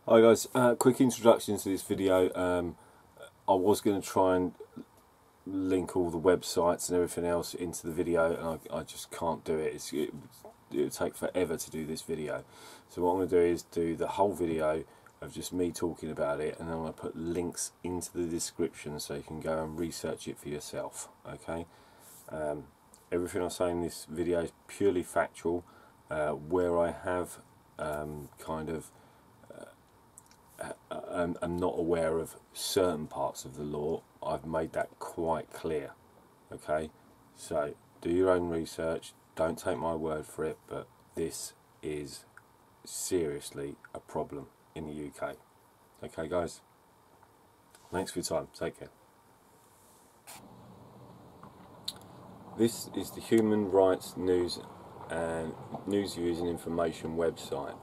Hi guys, quick introduction to this video. I was going to try and link all the websites and everything else into the video, and I just can't do it. It would take forever to do this video. So what I'm going to do is do the whole video of just me talking about it, and then I'm going to put links into the description so you can go and research it for yourself. Okay. Everything I say in this video is purely factual. Where I have I'm not aware of certain parts of the law, I've made that quite clear. Okay, so do your own research, don't take my word for it, but this is seriously a problem in the UK. Okay guys, thanks for your time, take care. This is the Human Rights News and News Views and Information website,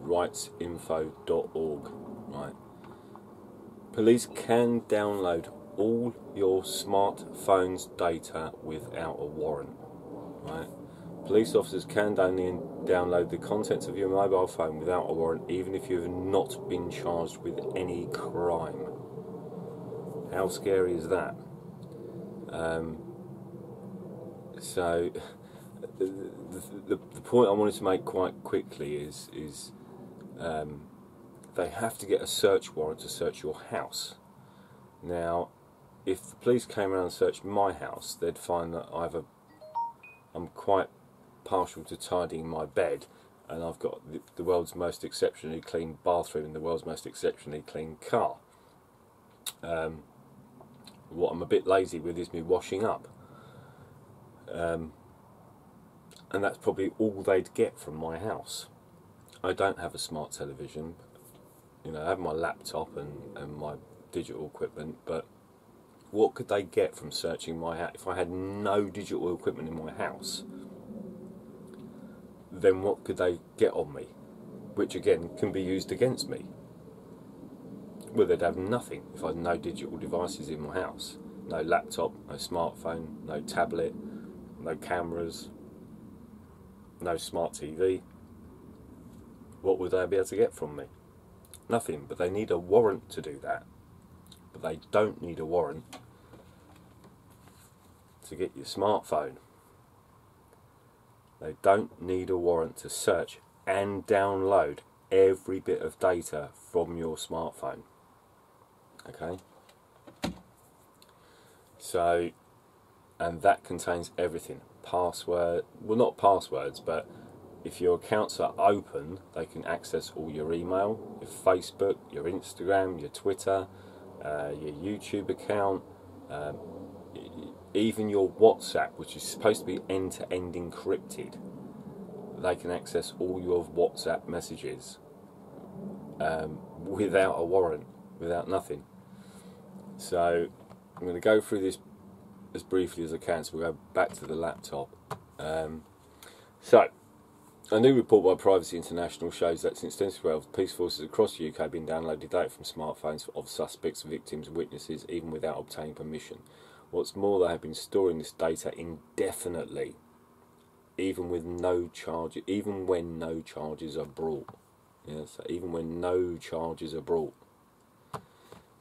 rightsinfo.org. Right. Police can download all your smartphone's data without a warrant. Right. Police officers can download the contents of your mobile phone without a warrant, even if you have not been charged with any crime. How scary is that? So the point I wanted to make quite quickly is they have to get a search warrant to search your house. Now, if the police came around and searched my house, they'd find that I'm quite partial to tidying my bed, and I've got the world's most exceptionally clean bathroom and the world's most exceptionally clean car. What I'm a bit lazy with is me washing up. And that's probably all they'd get from my house. I don't have a smart television. You know, I have my laptop and my digital equipment, but what could they get from searching my house? If I had no digital equipment in my house, then what could they get on me? Which again can be used against me. Well, they'd have nothing if I had no digital devices in my house. No laptop, no smartphone, no tablet, no cameras, no smart TV. What would they be able to get from me? Nothing, but they need a warrant to do that. But they don't need a warrant to get your smartphone. They don't need a warrant to search and download every bit of data from your smartphone. Okay? So, and that contains everything. Password, well, not passwords, but if your accounts are open, they can access all your email, your Facebook, your Instagram, your Twitter, your YouTube account, even your WhatsApp, which is supposed to be end-to-end encrypted. They can access all your WhatsApp messages without a warrant, without nothing. So I'm going to go through this as briefly as I can, so we'll go back to the laptop. So, a new report by Privacy International shows that since 2012, police forces across the UK have been downloading data from smartphones of suspects, victims, witnesses, even without obtaining permission. What's more, they have been storing this data indefinitely, even when no charges are brought. Yeah, so even when no charges are brought.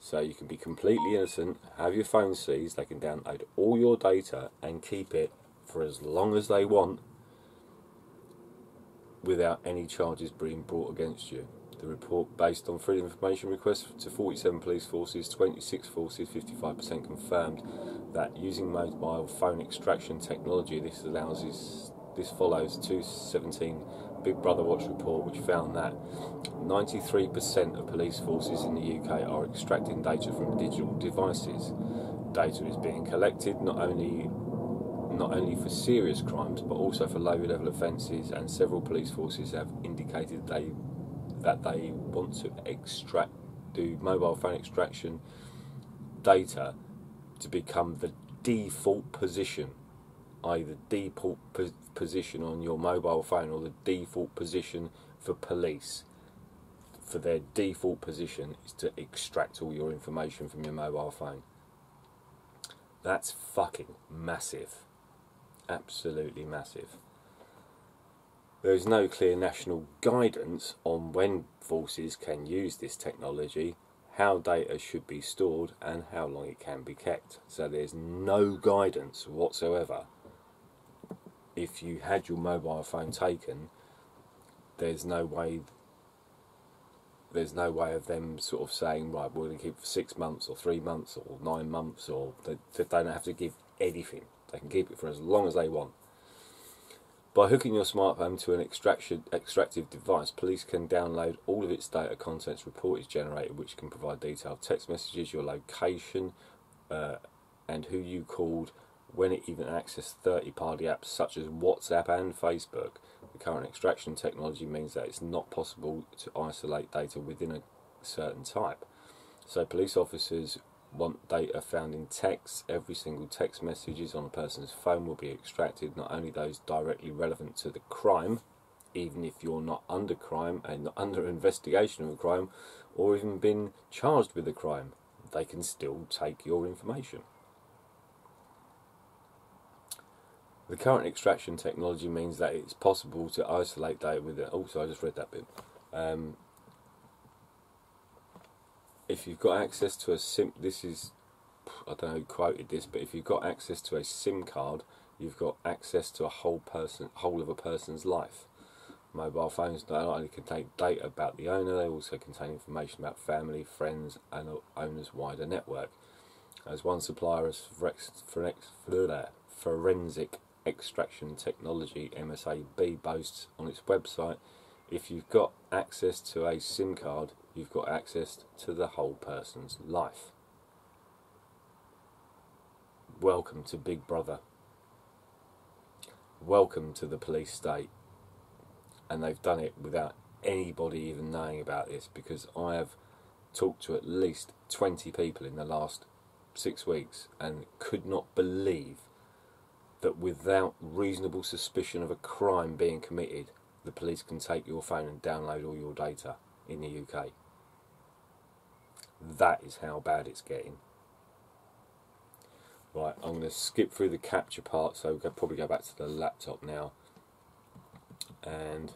So you can be completely innocent, have your phone seized, they can download all your data and keep it for as long as they want without any charges being brought against you. The report, based on freedom of information requests to 47 police forces, 26 forces, 55% confirmed that using mobile phone extraction technology, this follows 2017 Big Brother Watch report, which found that 93% of police forces in the UK are extracting data from digital devices. Data is being collected not only for serious crimes but also for low-level offences, and several police forces have indicated that they want to do mobile phone extraction data to become the default position, either default position on your mobile phone or the default position for police. For their default position is to extract all your information from your mobile phone. That's fucking massive. Absolutely massive. There is no clear national guidance on when forces can use this technology, how data should be stored and how long it can be kept. So there's no guidance whatsoever. If you had your mobile phone taken, there's no way of them sort of saying, right, we're going to keep it for 6 months or 3 months or 9 months, or they don't have to give anything. They can keep it for as long as they want. By hooking your smartphone to an extractive device, police can download all of its data contents report is generated, which can provide detailed text messages, your location, and who you called, when it even accessed third-party apps such as WhatsApp and Facebook. The current extraction technology means that it's not possible to isolate data within a certain type. So police officers want data found in text. Every single text messages on a person's phone will be extracted, not only those directly relevant to the crime, even if you're not under crime and not under investigation of a crime or even been charged with a crime, they can still take your information. The current extraction technology means that it's possible to isolate data within... Also, I just read that bit. If you've got access to a SIM, this is, I don't know who quoted this, but if you've got access to a SIM card, you've got access to a whole of a person's life. Mobile phones not only contain data about the owner, they also contain information about family, friends, and the owner's wider network. As one supplier of forensic extraction technology, MSAB, boasts on its website, if you've got access to a SIM card, you've got access to the whole person's life. Welcome to Big Brother. Welcome to the police state. And they've done it without anybody even knowing about this, because I have talked to at least 20 people in the last 6 weeks and could not believe that without reasonable suspicion of a crime being committed, the police can take your phone and download all your data in the UK. That is how bad it's getting. Right, I'm going to skip through the capture part, so we'll probably go back to the laptop now. And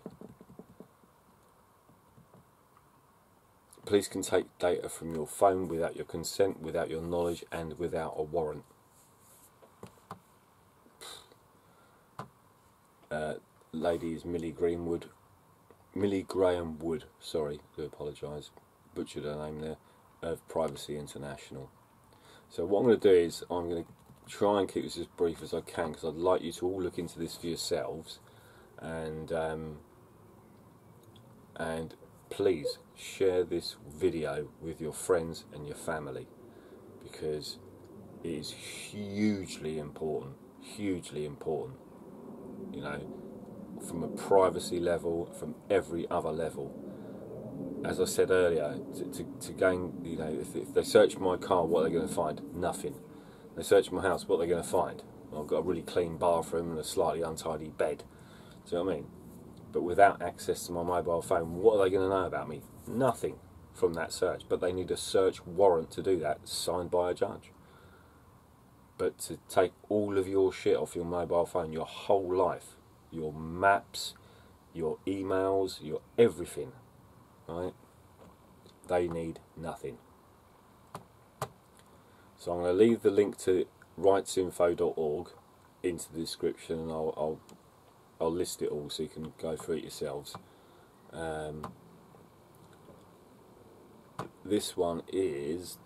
police can take data from your phone without your consent, without your knowledge, and without a warrant. Lady is Millie Graham Wood, sorry, do apologise, butchered her name there, of Privacy International. So what I'm going to do is I'm going to try and keep this as brief as I can, because I'd like you to all look into this for yourselves, and please share this video with your friends and your family, because it is hugely important, you know, from a privacy level, from every other level. As I said earlier, to gain, you know, if they search my car, what are they going to find? Nothing. They search my house, what are they going to find? Well, I've got a really clean bathroom and a slightly untidy bed. Do you know what I mean? But without access to my mobile phone, what are they going to know about me? Nothing from that search. But they need a search warrant to do that, signed by a judge. But to take all of your shit off your mobile phone, your whole life, your maps, your emails, your everything, right? They need nothing. So I'm going to leave the link to rightsinfo.org into the description, and I'll list it all so you can go through it yourselves. This one is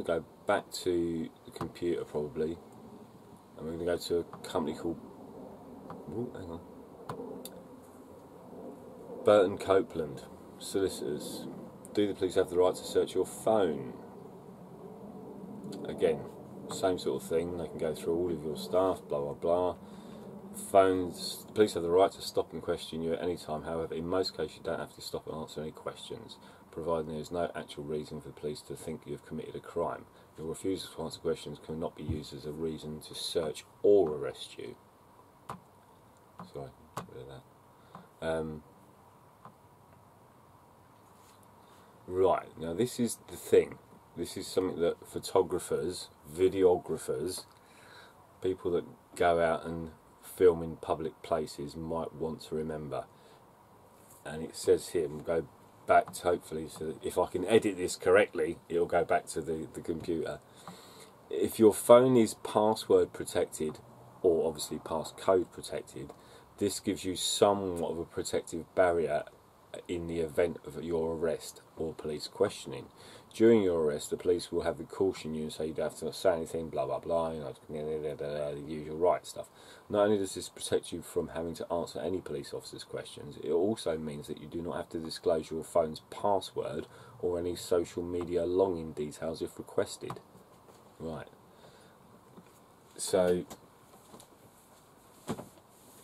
go back to the computer probably, and we're going to go to a company called Burton Copeland Solicitors. Do the police have the right to search your phone? Again, same sort of thing. They can go through all of your stuff, blah blah blah. Phones, the police have the right to stop and question you at any time. However, in most cases you don't have to stop and answer any questions, providing there is no actual reason for the police to think you have committed a crime. Your refusal to answer questions cannot be used as a reason to search or arrest you. Sorry, get rid of that. Right, now this is the thing. This is something that photographers, videographers, people that go out and film in public places might want to remember. And it says here, we'll go back to, hopefully, so that if I can edit this correctly, it'll go back to the computer. If your phone is password protected, or obviously passcode protected, this gives you somewhat of a protective barrier in the event of your arrest or police questioning. During your arrest, the police will have to caution you and say you don't have to say anything, blah blah blah, you know, the usual right stuff. Not only does this protect you from having to answer any police officer's questions, it also means that you do not have to disclose your phone's password or any social media login details if requested. Right. So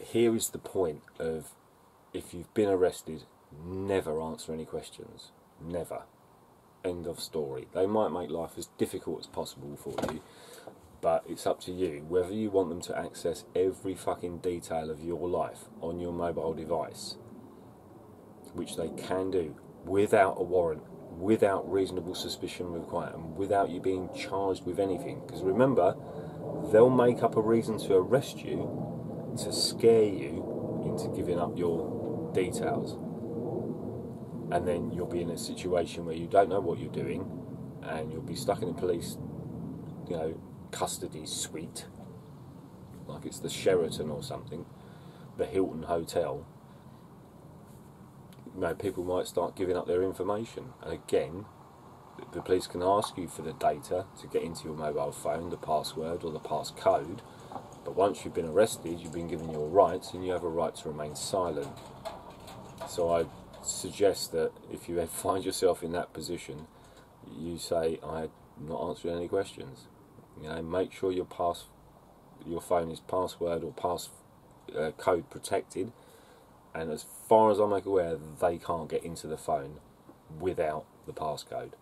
here is the point of, if you've been arrested, never answer any questions. Never. End of story. They might make life as difficult as possible for you, but it's up to you whether you want them to access every fucking detail of your life on your mobile device, which they can do without a warrant, without reasonable suspicion required, and without you being charged with anything. Because remember, they'll make up a reason to arrest you to scare you into giving up your details. And then you'll be in a situation where you don't know what you're doing, and you'll be stuck in a police, you know, custody suite, like it's the Sheraton or something, the Hilton Hotel. You know, people might start giving up their information, and again, the police can ask you for the data to get into your mobile phone, the password or the passcode. But once you've been arrested, you've been given your rights, and you have a right to remain silent. So I suggest that if you find yourself in that position, you say, I'm not answering any questions. You know, make sure your phone is password or code protected, and as far as I'm aware, they can't get into the phone without the passcode.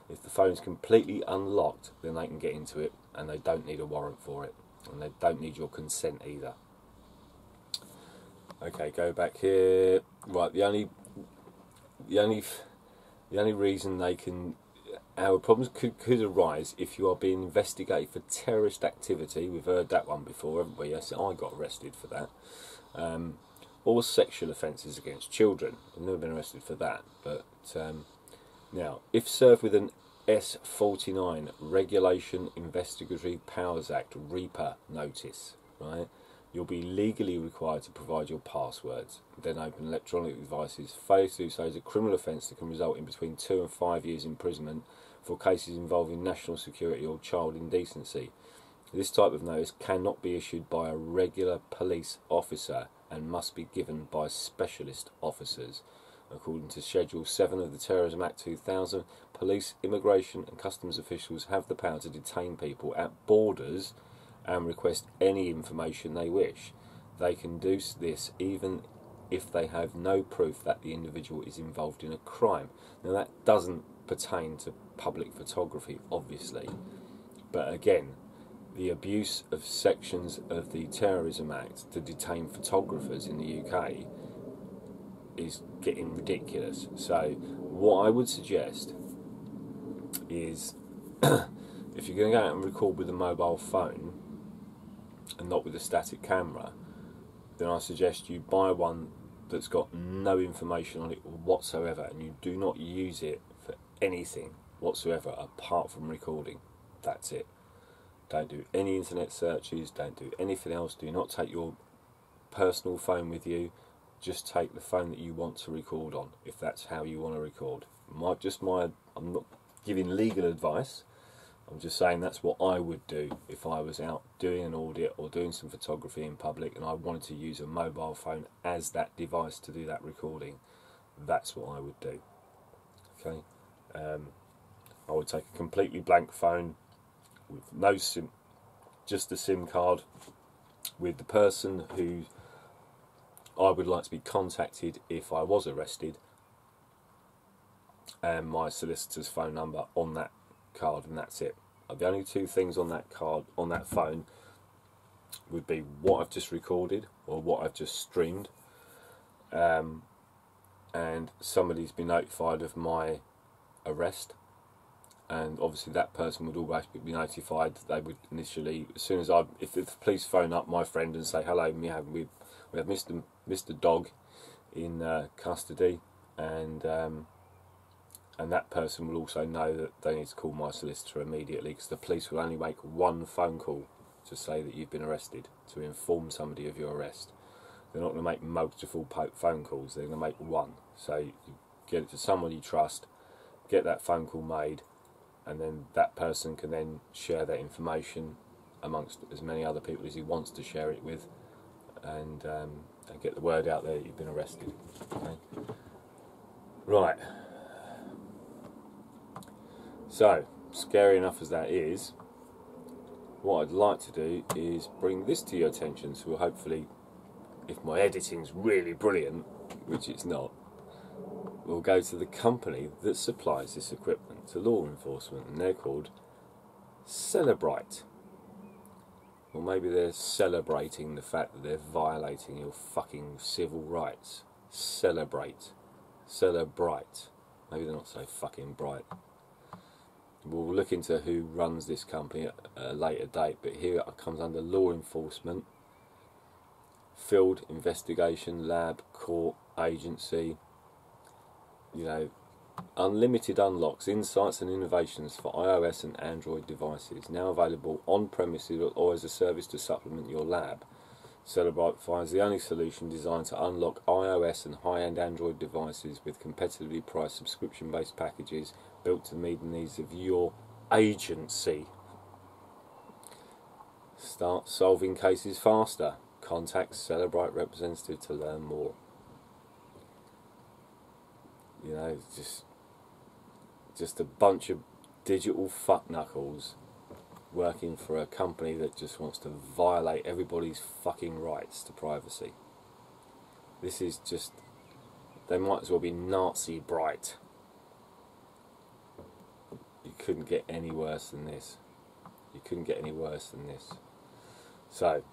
If the phone is completely unlocked, then they can get into it, and they don't need a warrant for it, and they don't need your consent either. Okay, go back here. Right, the only reason they can, our problems could arise if you are being investigated for terrorist activity. We've heard that one before, haven't we? Yes, I got arrested for that. Or sexual offences against children. I've never been arrested for that. But now, if served with an S49 Regulation Investigatory Powers Act REPA notice, right? You'll be legally required to provide your passwords. Then open electronic devices. Failure to do so is a criminal offence that can result in between 2 and 5 years imprisonment for cases involving national security or child indecency. This type of notice cannot be issued by a regular police officer and must be given by specialist officers. According to Schedule 7 of the Terrorism Act 2000, police, immigration and customs officials have the power to detain people at borders and request any information they wish. They can do this even if they have no proof that the individual is involved in a crime. Now that doesn't pertain to public photography, obviously, but again, the abuse of sections of the Terrorism Act to detain photographers in the UK is getting ridiculous. So what I would suggest is if you're going to go out and record with a mobile phone and not with a static camera, then I suggest you buy one that's got no information on it whatsoever, and you do not use it for anything whatsoever apart from recording. That's it. Don't do any internet searches, don't do anything else. Do not take your personal phone with you. Just take the phone that you want to record on, if that's how you want to record. I'm not giving legal advice. I'm just saying that's what I would do if I was out doing an audit or doing some photography in public and I wanted to use a mobile phone as that device to do that recording. That's what I would do. Okay, I would take a completely blank phone with no SIM, just a SIM card, with the person who I would like to be contacted if I was arrested, and my solicitor's phone number on that card, and that's it. The only two things on that card, on that phone, would be what I've just recorded or what I've just streamed, and somebody's been notified of my arrest, and obviously that person would always be notified. They would initially, as soon as if the police phone up my friend and say, hello, we have Mr. Dog in custody, and that person will also know that they need to call my solicitor immediately, because the police will only make one phone call to say that you've been arrested, to inform somebody of your arrest. They're not going to make multiple phone calls, they're going to make one. So you get it to someone you trust, get that phone call made, and then that person can then share that information amongst as many other people as he wants to share it with, and get the word out there that you've been arrested. Okay? Right. So, scary enough as that is, what I'd like to do is bring this to your attention, so hopefully, if my editing's really brilliant, which it's not, we'll go to the company that supplies this equipment to law enforcement, and they're called Cellebrite. Or maybe they're celebrating the fact that they're violating your fucking civil rights. Celebrate. Cellebrite. Maybe they're not so fucking bright. We'll look into who runs this company at a later date, but here it comes under law enforcement, field investigation, lab, court, agency, you know, unlimited unlocks, insights and innovations for iOS and Android devices, now available on premises or as a service to supplement your lab. Cellebrite provides the only solution designed to unlock iOS and high-end Android devices with competitively priced subscription-based packages built to meet the needs of your agency. Start solving cases faster. Contact Cellebrite representative to learn more. You know, just a bunch of digital fuckknuckles working for a company that just wants to violate everybody's fucking rights to privacy. This is just, they might as well be Nazi bright. You couldn't get any worse than this. You couldn't get any worse than this. So,